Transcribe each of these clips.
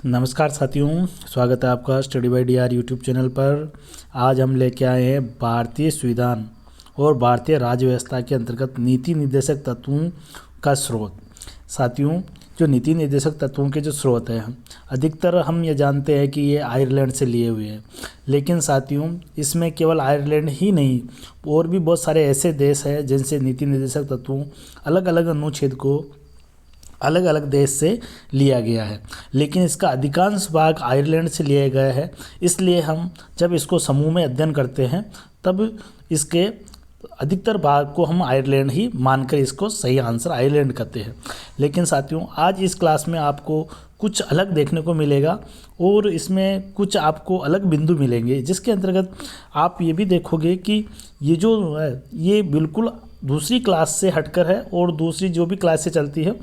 नमस्कार साथियों, स्वागत है आपका study by DR YouTube channel पर। आज हम लेके आए हैं भारतीय संविधान और भारतीय राज्य व्यवस्था के अंतर्गत नीति निर्देशक तत्वों का स्रोत। साथियों, जो नीति निर्देशक तत्वों के जो स्रोत हैं, अधिकतर हम ये जानते हैं कि ये आयरलैंड से लिए हुए हैं, लेकिन साथियों इसमें केवल आयरलैंड ही नहीं और भी बहुत सारे ऐसे देश हैं जिनसे नीति निर्देशक तत्वों अलग अलग अनुच्छेद को अलग अलग देश से लिया गया है, लेकिन इसका अधिकांश भाग आयरलैंड से लिया गया है। इसलिए हम जब इसको समूह में अध्ययन करते हैं तब इसके अधिकतर भाग को हम आयरलैंड ही मानकर इसको सही आंसर आयरलैंड करते हैं। लेकिन साथियों आज इस क्लास में आपको कुछ अलग देखने को मिलेगा और इसमें कुछ आपको अलग बिंदु मिलेंगे, जिसके अंतर्गत आप ये भी देखोगे कि ये जो है ये बिल्कुल दूसरी क्लास से हटकर है और दूसरी जो भी क्लास से चलती है,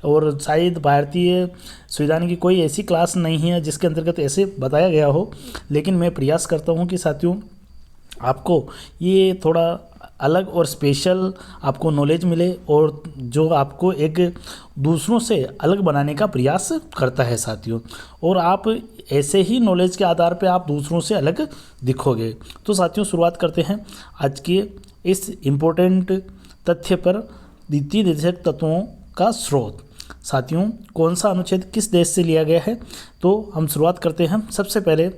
और शायद भारतीय संविधान की कोई ऐसी क्लास नहीं है जिसके अंतर्गत ऐसे बताया गया हो। लेकिन मैं प्रयास करता हूँ कि साथियों आपको ये थोड़ा अलग और स्पेशल आपको नॉलेज मिले और जो आपको एक दूसरों से अलग बनाने का प्रयास करता है साथियों, और आप ऐसे ही नॉलेज के आधार पे आप दूसरों से अलग दिखोगे। तो साथियों शुरुआत करते हैं आज के इस इम्पोर्टेंट तथ्य पर, नीति निर्देशक तत्वों का स्रोत। साथियों कौन सा अनुच्छेद किस देश से लिया गया है, तो हम शुरुआत करते हैं। सबसे पहले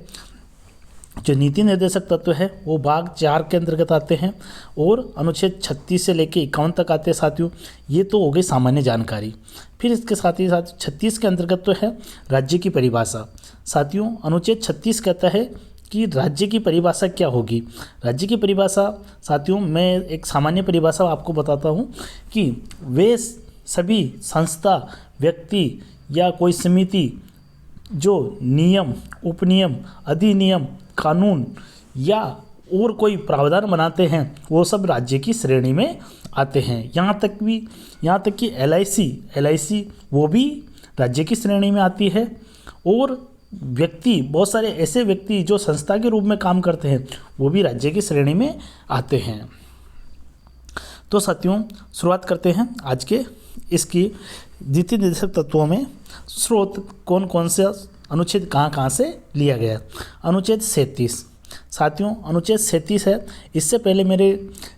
जो नीति निर्देशक तत्व है वो भाग 4 के अंतर्गत आते हैं और अनुच्छेद 36 से लेकर 51 तक आते हैं साथियों। ये तो हो गई सामान्य जानकारी। फिर इसके साथ ही साथ 36 के अंतर्गत तो है राज्य की परिभाषा। साथियों अनुच्छेद 36 कहता है कि राज्य की परिभाषा क्या होगी। राज्य की परिभाषा साथियों मैं एक सामान्य परिभाषा आपको बताता हूँ कि वे सभी संस्था, व्यक्ति या कोई समिति जो नियम, उपनियम, अधिनियम, कानून या और कोई प्रावधान बनाते हैं वो सब राज्य की श्रेणी में आते हैं। यहाँ तक कि LIC वो भी राज्य की श्रेणी में आती है। और व्यक्ति, बहुत सारे ऐसे व्यक्ति जो संस्था के रूप में काम करते हैं वो भी राज्य की श्रेणी में आते हैं। तो साथियों शुरुआत करते हैं आज के इसकी नीति निर्देशक तत्वों में स्रोत कौन कौन से अनुच्छेद कहाँ से लिया गया। अनुच्छेद 37 साथियों, अनुच्छेद 37 है। इससे पहले मेरे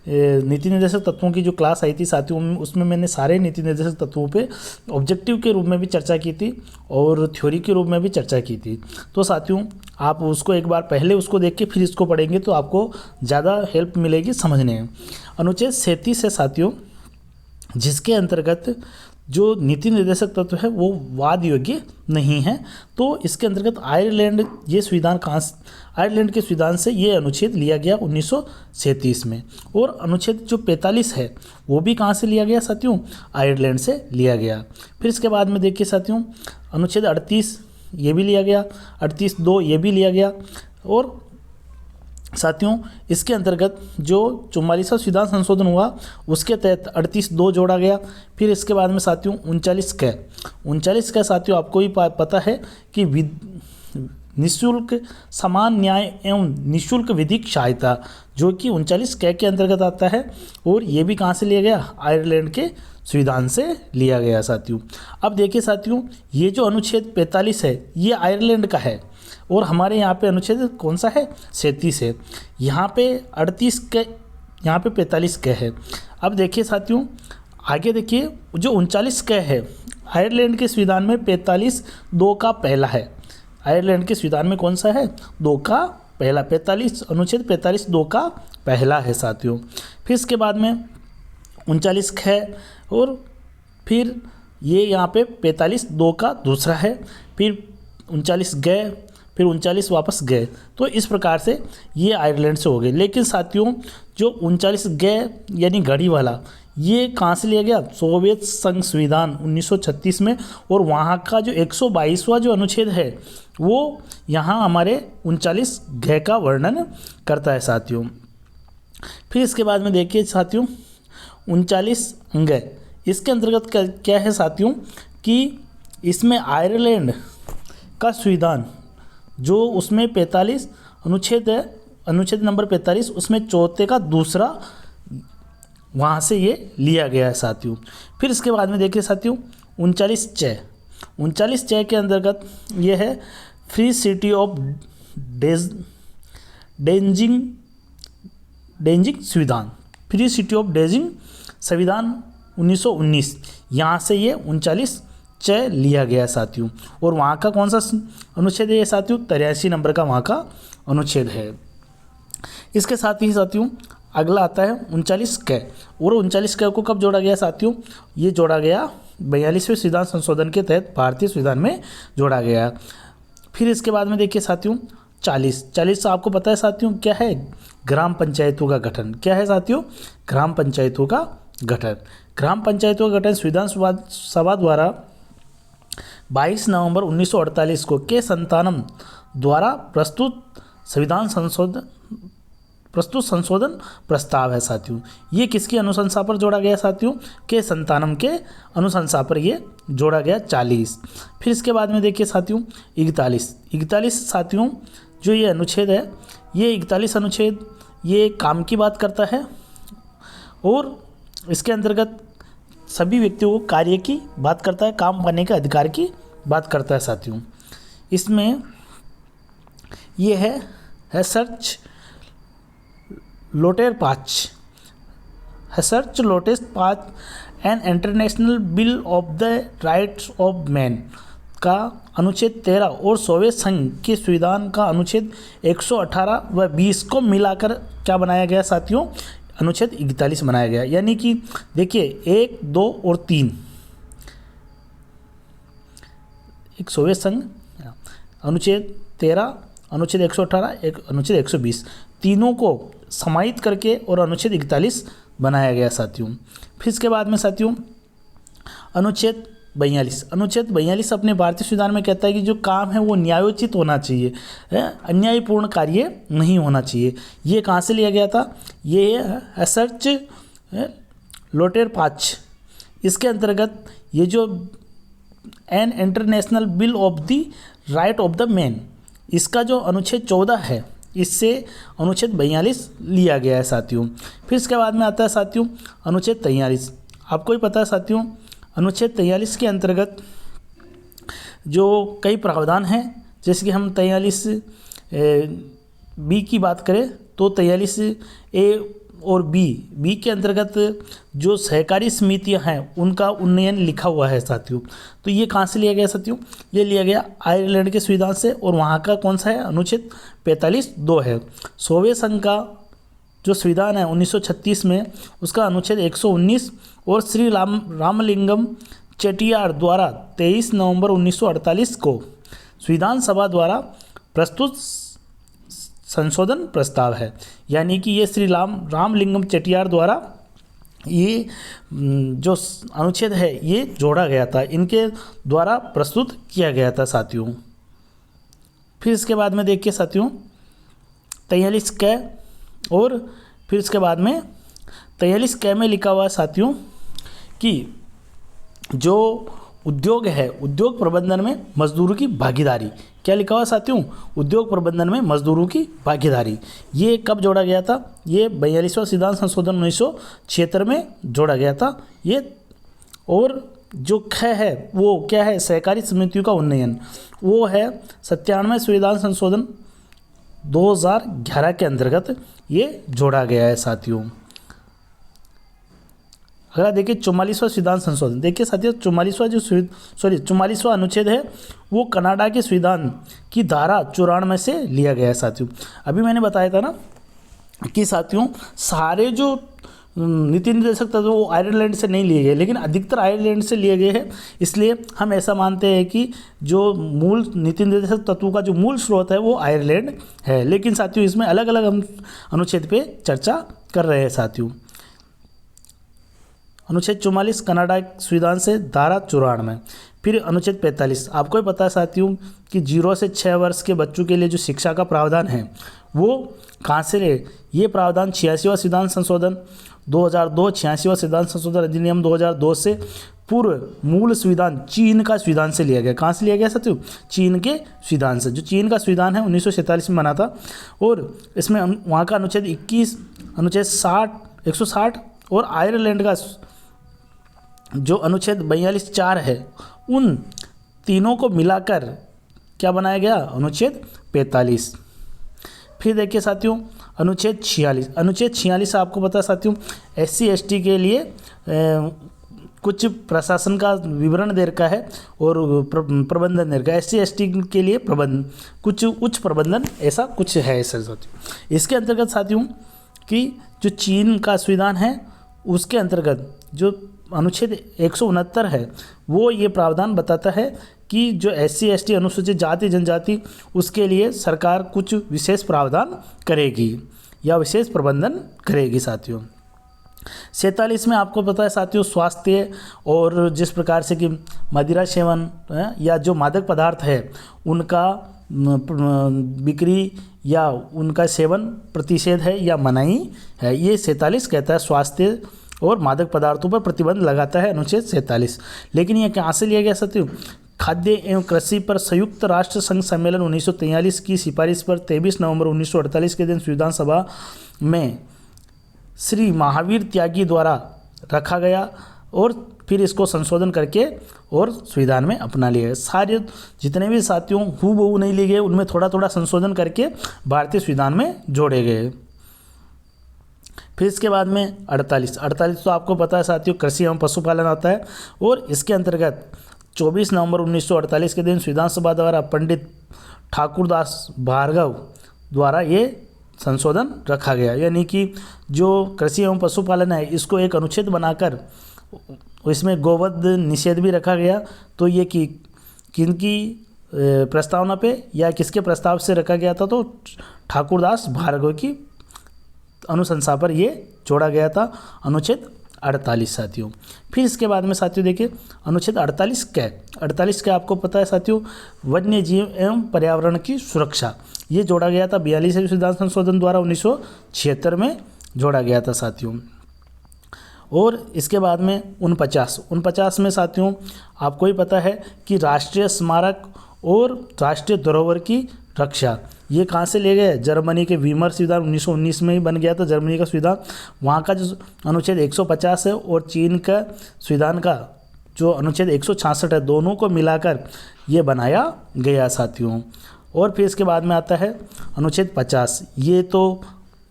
नीति निर्देशक तत्वों की जो क्लास आई थी साथियों उसमें मैंने सारे नीति निर्देशक तत्वों पे ऑब्जेक्टिव के रूप में भी चर्चा की थी और थ्योरी के रूप में भी चर्चा की थी। तो साथियों आप उसको एक बार पहले उसको देख के फिर इसको पढ़ेंगे तो आपको ज़्यादा हेल्प मिलेगी समझने में। अनुच्छेद 37 है साथियों, जिसके अंतर्गत जो नीति निर्देशक तत्व है वो वाद योग्य नहीं है। तो इसके अंतर्गत आयरलैंड के संविधान से ये अनुच्छेद लिया गया 1937 में। और अनुच्छेद जो 45 है वो भी कहाँ से लिया गया साथियों, आयरलैंड से लिया गया। फिर इसके बाद में देखिए साथियों अनुच्छेद 38 ये भी लिया गया, 38(2) ये भी लिया गया। और साथियों इसके अंतर्गत जो 44वां संविधान संशोधन हुआ उसके तहत 38(2) जोड़ा गया। फिर इसके बाद में साथियों 39 का साथियों आपको ही पता है कि निःशुल्क समान न्याय एवं निःशुल्क विधिक सहायता, जो कि 39 के अंतर्गत आता है। और ये भी कहाँ से लिया गया, आयरलैंड के संविधान से लिया गया साथियों। अब देखिए साथियों ये जो अनुच्छेद 45 है ये आयरलैंड का है और हमारे यहाँ पे अनुच्छेद कौन सा है, 37 है। यहाँ पे 38 के, यहाँ पे 45 के है। अब देखिए साथियों आगे देखिए जो 39 के है आयरलैंड के संविधान में 45(2) का पहला है। आयरलैंड के संविधान में कौन सा है, 2 का पहला, 45 अनुच्छेद 45(2) का पहला है साथियों। फिर इसके बाद में 39 है और फिर ये यहाँ पे 45(2) का दूसरा है। फिर 39 गए, फिर 39 वापस गए। तो इस प्रकार से ये आयरलैंड से हो गए। लेकिन साथियों जो 39 गए यानी घड़ी वाला ये कहाँ से लिया गया, सोवियत संघ संविधान 1936 में। और वहाँ का जो 122वां जो अनुच्छेद है वो यहाँ हमारे 39 गए का वर्णन करता है साथियों। फिर इसके बाद में देखिए साथियों 39 अंग, इसके अंतर्गत क्या है साथियों कि इसमें आयरलैंड का संविधान जो उसमें 45 अनुच्छेद है, अनुच्छेद नंबर 45 उसमें चौथे का दूसरा वहाँ से ये लिया गया है साथियों। फिर इसके बाद में देखिए साथियों 39(च), 39 के अंतर्गत ये है फ्री सिटी ऑफ डेंजिंग संविधान, फ्री सिटी ऑफ डेजिंग संविधान 1919, यहाँ से ये 39 लिया गया है साथियों। और वहाँ का कौन सा अनुच्छेद है ये साथियों? 83 नंबर का वहाँ का अनुच्छेद है। इसके साथ ही साथियों अगला आता है 39 क, और 39 क को कब जोड़ा गया साथियों? ये जोड़ा गया 42वें संविधान संशोधन के तहत भारतीय संविधान में जोड़ा गया। फिर इसके बाद में देखिए साथियों 40 आपको पता है साथियों क्या है? ग्राम पंचायतों का गठन। क्या है साथियों? ग्राम पंचायतों का गठन। ग्राम पंचायतों का गठन संविधान सभा द्वारा 22 नवंबर 1948 को के संतानम द्वारा प्रस्तुत संशोधन प्रस्ताव है साथियों। ये किसकी अनुशंसा पर जोड़ा गया साथियों? के संतानम के अनुशंसा पर ये जोड़ा गया 40। फिर इसके बाद में देखिए साथियों 41 साथियों जो ये अनुच्छेद है, ये 41 अनुच्छेद ये काम की बात करता है और इसके अंतर्गत सभी व्यक्तियों को कार्य की बात करता है, काम पाने के अधिकार की बात करता है साथियों। इसमें ये है सर्च लोटेर पाँच an international bill of the rights of man का अनुच्छेद 13 और सोवियत संघ के संविधान का अनुच्छेद 118 व 20 को मिलाकर क्या बनाया गया साथियों? अनुच्छेद 41 बनाया गया। यानी कि देखिए 1, 2 और 3, एक सोवियत संघ, अनुच्छेद 13, अनुच्छेद 118, एक अनुच्छेद 120, तीनों को समाहित करके और अनुच्छेद 41 बनाया गया साथियों। फिर इसके बाद में साथियों अनुच्छेद 42 अपने भारतीय संविधान में कहता है कि जो काम है वो न्यायोचित होना चाहिए, अन्यायपूर्ण कार्य नहीं होना चाहिए। ये कहाँ से लिया गया था? ये है सर्च लोटेर पाँच। इसके अंतर्गत ये जो an international bill of the right of the man, इसका जो अनुच्छेद 14 है, इससे अनुच्छेद 42 लिया गया है साथियों। फिर इसके बाद में आता है साथियों अनुच्छेद 43। आपको ही पता है साथियों अनुच्छेद 43 के अंतर्गत जो कई प्रावधान हैं, जैसे कि हम 43 बी की बात करें तो 43 ए और बी के अंतर्गत जो सहकारी समितियां हैं उनका उन्नयन लिखा हुआ है साथियों। तो ये कहाँ से लिया गया साथियों? ये लिया गया आयरलैंड के संविधान से, और वहाँ का कौन सा है? अनुच्छेद 45(2) है। सोवियत संघ का जो संविधान है 1936 में, उसका अनुच्छेद 119 और श्री रामलिंगम चेटियार द्वारा 23 नवंबर 1948 को संविधान सभा द्वारा प्रस्तुत संशोधन प्रस्ताव है। यानी कि ये श्री रामलिंगम चेटियार द्वारा ये जो अनुच्छेद है ये जोड़ा गया था, इनके द्वारा प्रस्तुत किया गया था साथियों। फिर इसके बाद में देखिए साथियों 43 क, और फिर इसके बाद में 43 क में लिखा हुआ है साथियों कि जो उद्योग है, उद्योग प्रबंधन में मजदूरों की भागीदारी। क्या लिखा हुआ साथियों? उद्योग प्रबंधन में मजदूरों की भागीदारी। ये कब जोड़ा गया था? ये 42वां संविधान संशोधन 1976 में जोड़ा गया था ये। और जो ख है वो क्या है? सहकारी समितियों का उन्नयन, वो है 97वें संविधान संशोधन 2011 के अंतर्गत ये जोड़ा गया है साथियों। अगला देखिए 44वां संविधान संशोधन। देखिए साथियों 44वां अनुच्छेद है वो कनाडा के संविधान की धारा 94 से लिया गया है साथियों। अभी मैंने बताया था ना कि साथियों सारे जो नीति निर्देशक तत्व वो आयरलैंड से नहीं लिए गए, लेकिन अधिकतर आयरलैंड से लिए गए हैं। इसलिए हम ऐसा मानते हैं कि जो मूल नीति निर्देशक तत्वों का जो मूल स्रोत है वो आयरलैंड है। लेकिन साथियों इसमें अलग अलग हम अनुच्छेद पे चर्चा कर रहे हैं साथियों। अनुच्छेद 44 कनाडा संविधान से धारा 94। फिर अनुच्छेद 45 आपको ही पता है साथियों कि 0 से 6 वर्ष के बच्चों के लिए जो शिक्षा का प्रावधान है वो कहाँ से ले? ये प्रावधान 86वां संविधान संशोधन 2002, 86वां संविधान संशोधन अधिनियम 2002 से पूर्व मूल संविधान चीन का संविधान से लिया गया। कहाँ से लिया गया साथियों? चीन के संविधान से। जो चीन का संविधान है 1947 में बना था, और इसमें वहाँ का अनुच्छेद 21, अनुच्छेद 160 और आयरलैंड का जो अनुच्छेद 42(4) है, उन तीनों को मिलाकर क्या बनाया गया, अनुच्छेद 45। फिर देखिए साथियों अनुच्छेद 46। अनुच्छेद 46 आपको पता है साथियों SC ST के लिए कुछ प्रशासन का विवरण दे रखा है और प्रबंधन दे रखा है। SC ST के लिए कुछ उच्च प्रबंधन ऐसा कुछ है सर साथियों। इसके अंतर्गत साथियों कि जो चीन का संविधान है उसके अंतर्गत जो अनुच्छेद 169 है वो ये प्रावधान बताता है कि जो SC ST अनुसूचित जाति जनजाति उसके लिए सरकार कुछ विशेष प्रावधान करेगी या विशेष प्रबंधन करेगी साथियों। 47 में आपको पता है साथियों स्वास्थ्य और जिस प्रकार से कि मदिरा सेवन या जो मादक पदार्थ है उनका बिक्री या उनका सेवन प्रतिषेध है या मनाही है, ये 47 कहता है। स्वास्थ्य और मादक पदार्थों पर प्रतिबंध लगाता है अनुच्छेद 47। लेकिन यह कहाँ से लिया गया साथियों, खाद्य एवं कृषि पर संयुक्त राष्ट्र संघ सम्मेलन 1943 की सिफारिश पर 23 नवंबर 1948 के दिन संविधान सभा में श्री महावीर त्यागी द्वारा रखा गया और फिर इसको संशोधन करके और संविधान में अपना लिया गया। सारे जितने भी साथियों हूबहू नहीं लिए गए, उनमें थोड़ा थोड़ा संशोधन करके भारतीय संविधान में जोड़े गए। फिर इसके बाद में 48 तो आपको पता है साथियों कृषि एवं पशुपालन आता है और इसके अंतर्गत 24 नवंबर 1948 के दिन संविधान सभा द्वारा पंडित ठाकुरदास भार्गव द्वारा ये संशोधन रखा गया, यानी कि जो कृषि एवं पशुपालन है इसको एक अनुच्छेद बनाकर इसमें गोवध निषेध भी रखा गया। तो ये कि किनकी प्रस्तावना पे या किसके प्रस्ताव से रखा गया था, तो ठाकुरदास भार्गव की अनुशंसा पर ये जोड़ा गया था अनुच्छेद 48 साथियों। फिर इसके बाद में साथियों देखिए अनुच्छेद 48 का आपको पता है साथियों वन्य जीव एवं पर्यावरण की सुरक्षा, ये जोड़ा गया था 42वें संविधान संशोधन द्वारा 1976 में जोड़ा गया था साथियों। और इसके बाद में 49 में साथियों आपको ही पता है कि राष्ट्रीय स्मारक और राष्ट्रीय धरोहर की रक्षा, ये कहाँ से ले गए, जर्मनी के वीमर संविधान 1919 में ही बन गया था जर्मनी का संविधान। वहाँ का जो अनुच्छेद 150 है और चीन का संविधान का जो अनुच्छेद 166 है, दोनों को मिलाकर ये बनाया गया साथियों। और फिर इसके बाद में आता है अनुच्छेद 50, ये तो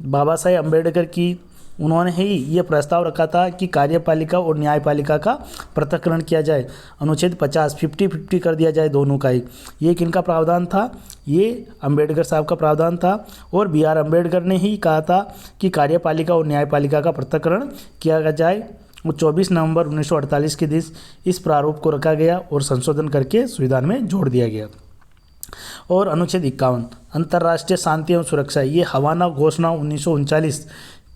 बाबा साहेब अम्बेडकर की उन्होंने ही ये प्रस्ताव रखा था कि कार्यपालिका और न्यायपालिका का पृथक्करण किया जाए। अनुच्छेद 50 50-50 कर दिया जाए दोनों का ही। ये किनका प्रावधान था, ये अम्बेडकर साहब का प्रावधान था और BR अम्बेडकर ने ही कहा था कि कार्यपालिका और न्यायपालिका का पृथक्करण किया जाए। और 24 नवंबर 1948 के दिन इस प्रारूप को रखा गया और संशोधन करके संविधान में जोड़ दिया गया। और अनुच्छेद 51 अंतर्राष्ट्रीय शांति एवं सुरक्षा, ये हवाना घोषणा 1939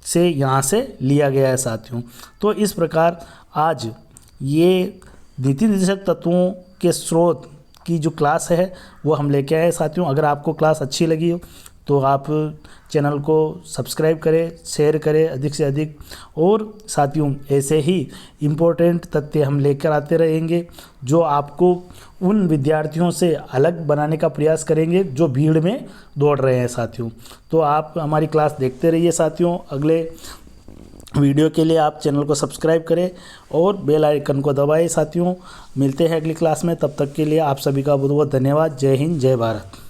से यहाँ से लिया गया है साथियों। तो इस प्रकार आज ये नीति निर्देशक तत्वों के स्रोत की जो क्लास है वो हम लेके आए साथियों। अगर आपको क्लास अच्छी लगी हो तो आप चैनल को सब्सक्राइब करें, शेयर करें अधिक से अधिक। और साथियों ऐसे ही इम्पोर्टेंट तथ्य हम लेकर आते रहेंगे जो आपको उन विद्यार्थियों से अलग बनाने का प्रयास करेंगे जो भीड़ में दौड़ रहे हैं साथियों। तो आप हमारी क्लास देखते रहिए साथियों। अगले वीडियो के लिए आप चैनल को सब्सक्राइब करें और बेल आइकन को दबाएं साथियों। मिलते हैं अगली क्लास में, तब तक के लिए आप सभी का बहुत बहुत धन्यवाद। जय हिंद, जय भारत।